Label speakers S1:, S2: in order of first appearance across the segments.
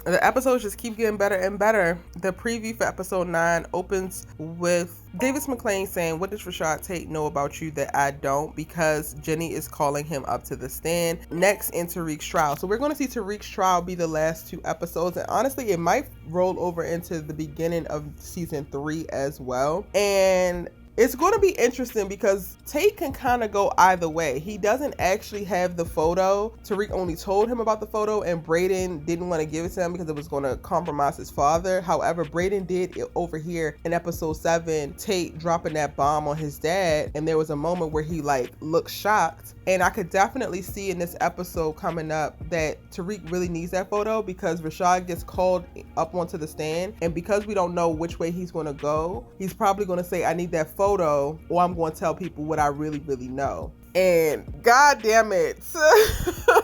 S1: The episodes just keep getting better and better. The preview for episode 9 opens with Davis McClain saying, "What does Rashad Tate know about you that I don't?" Because Jenny is calling him up to the stand. Next, in Tariq's trial. So we're going to see Tariq's trial be the last 2 episodes. And honestly, it might roll over into the beginning of season 3 as well. And it's going to be interesting because Tate can kind of go either way. He doesn't actually have the photo. Tariq only told him about the photo, and Brayden didn't want to give it to him because it was going to compromise his father. However, Brayden did overhear in episode 7 Tate dropping that bomb on his dad, and there was a moment where he looked shocked. And I could definitely see in this episode coming up that Tariq really needs that photo because Rashad gets called up onto the stand, and because we don't know which way he's going to go, he's probably going to say, "I need that photo, or I'm going to tell people what I really know." And god damn it,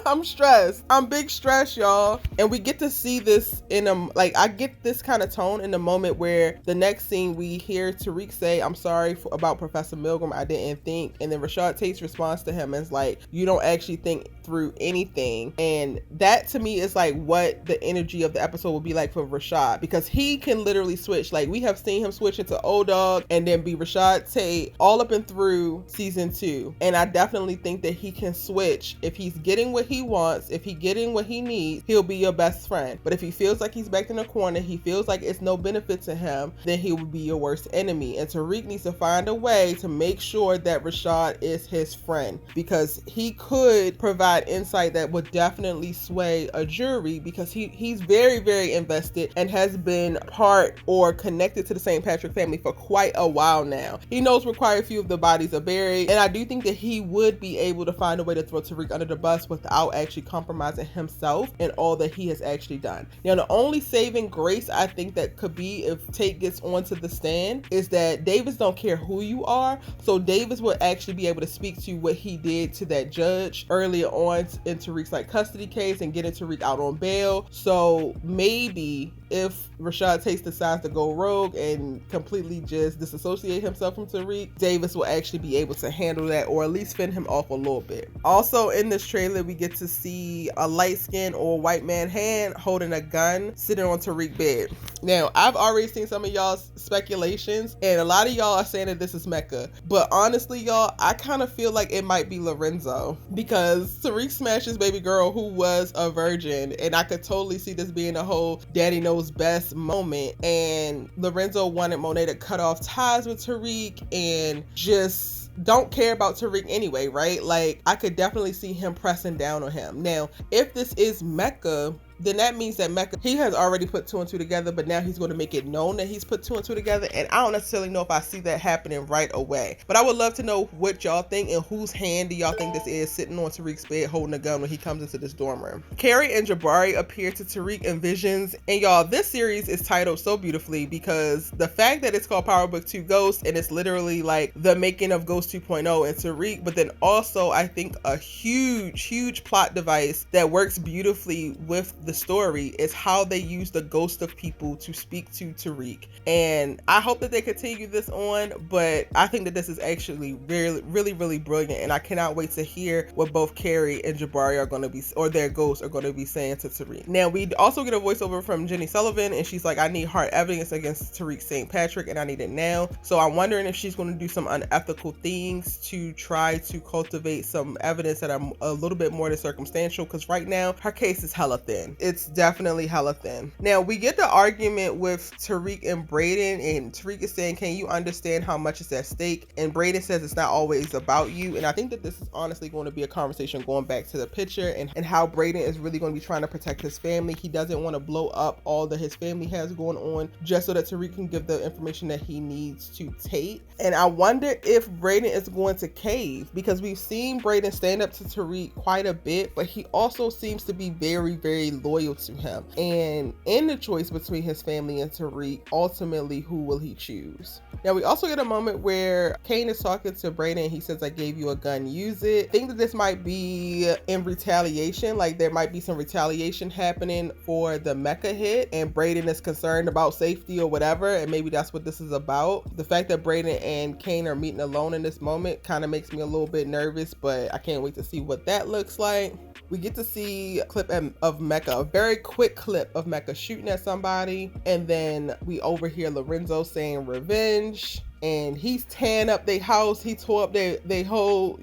S1: I'm stressed. I'm big stressed, y'all. And we get to see this in I get this kind of tone in the moment where the next scene we hear Tariq say, "I'm sorry about Professor Milgram, I didn't think." And then Rashad Tate's response to him is like, "You don't actually think through anything." And that to me is what the energy of the episode will be like for Rashad, because he can literally switch. We have seen him switch into old dog and then be Rashad Tate all up and through season 2. And I definitely think that he can switch. If he's getting what he wants, if he's getting what he needs, he'll be your best friend. But if he feels like he's backed in a corner, he feels like it's no benefit to him, then he will be your worst enemy. And Tariq needs to find a way to make sure that Rashad is his friend, because he could provide insight that would definitely sway a jury, because he's very, very invested and has been part or connected to the St. Patrick family for quite a while now. He knows where quite a few of the bodies are buried, and I do think that he would be able to find a way to throw Tariq under the bus without actually compromising himself and all that he has actually done. Now, the only saving grace I think that could be if Tate gets onto the stand is that Davis don't care who you are, so Davis would actually be able to speak to what he did to that judge earlier on in Tariq's custody case and getting Tariq out on bail. So maybe if Rashad Tate decides to go rogue and completely just disassociate himself from Tariq, Davis will actually be able to handle that, or at least fend him off a little bit. Also in this trailer, we get to see a light-skinned or white man hand holding a gun sitting on Tariq's bed. Now, I've already seen some of y'all's speculations, and a lot of y'all are saying that this is Mecca. But honestly, y'all, I kind of feel like it might be Lorenzo, because Tariq smashed his baby girl who was a virgin, and I could totally see this being a whole daddy knows best moment. And Lorenzo wanted Monet to cut off ties with Tariq and just don't care about Tariq anyway, right? I could definitely see him pressing down on him. Now, if this is Mecca, then that means that Mecca, he has already put 2 and 2 together, but now he's going to make it known that he's put 2 and 2 together, and I don't necessarily know if I see that happening right away. But I would love to know what y'all think, and whose hand do y'all think this is sitting on Tariq's bed holding a gun when he comes into this dorm room. Carrie and Jabari appear to Tariq in visions, and y'all, this series is titled so beautifully because the fact that it's called Power Book 2 Ghost, and it's literally the making of Ghost 2.0 and Tariq, but then also I think a huge plot device that works beautifully with the story is how they use the ghost of people to speak to Tariq. And I hope that they continue this on, but I think that this is actually really brilliant, and I cannot wait to hear what both Carrie and Jabari are going to be, or their ghosts are going to be saying to Tariq. Now, we also get a voiceover from Jenny Sullivan, and she's like, "I need hard evidence against Tariq St. Patrick, and I need it now." So I'm wondering if she's going to do some unethical things to try to cultivate some evidence that are a little bit more than circumstantial, because right now her case is hella thin. It's definitely hella thin. Now, we get the argument with Tariq and Brayden, and Tariq is saying, "Can you understand how much is at stake?" And Brayden says it's not always about you. And I think that this is honestly going to be a conversation going back to the picture and how Brayden is really going to be trying to protect his family. He doesn't want to blow up all that his family has going on just so that Tariq can give the information that he needs to Tate. And I wonder if Brayden is going to cave, because we've seen Brayden stand up to Tariq quite a bit, but he also seems to be very loyal to him. And in the choice between his family and Tariq, ultimately, who will he choose? Now, we also get a moment where Kane is talking to Brayden. He says, "I gave you a gun, use it." I think that this might be in retaliation, there might be some retaliation happening for the Mecca hit, and Brayden is concerned about safety or whatever, and maybe that's what this is about. The fact that Brayden and Kane are meeting alone in this moment kind of makes me a little bit nervous, but I can't wait to see what that looks like. We get to see a clip of Mecca a very quick clip of Mecca shooting at somebody, and then we overhear Lorenzo saying revenge. And he's tearing up their house. He tore up their whole,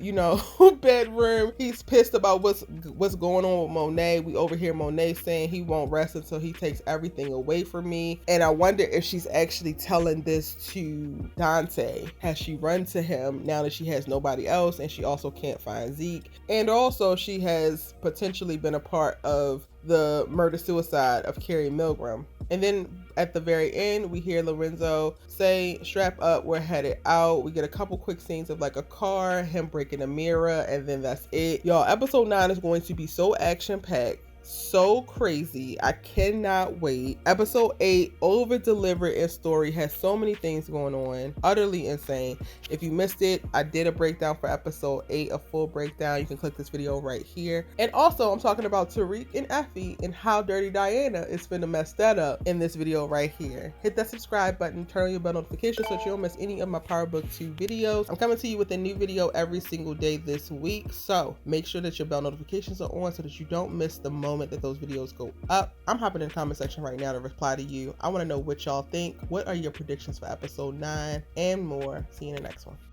S1: bedroom. He's pissed about what's going on with Monet. We overhear Monet saying he won't rest until he takes everything away from me. And I wonder if she's actually telling this to Dante. Has she run to him now that she has nobody else, and she also can't find Zeke? And also she has potentially been a part of the murder-suicide of Carrie Miligram. And then at the very end, we hear Lorenzo say, strap up, we're headed out. We get a couple quick scenes of like a car, him breaking a mirror, and then that's it. Y'all, episode 9 is going to be so action-packed, so crazy. I cannot wait. Episode 8, over-delivered in story, has so many things going on. Utterly insane. If you missed it, I did a breakdown for episode 8, a full breakdown. You can click this video right here. And also, I'm talking about Tariq and Effie and how Dirty Diana is finna mess that up in this video right here. Hit that subscribe button, turn on your bell notifications so that you don't miss any of my Power Book 2 videos. I'm coming to you with a new video every single day this week, so make sure that your bell notifications are on so that you don't miss the moment that those videos go up. I'm hopping in the comment section right now to reply to you. I want to know what y'all think. What are your predictions for episode 9 and more? See you in the next one.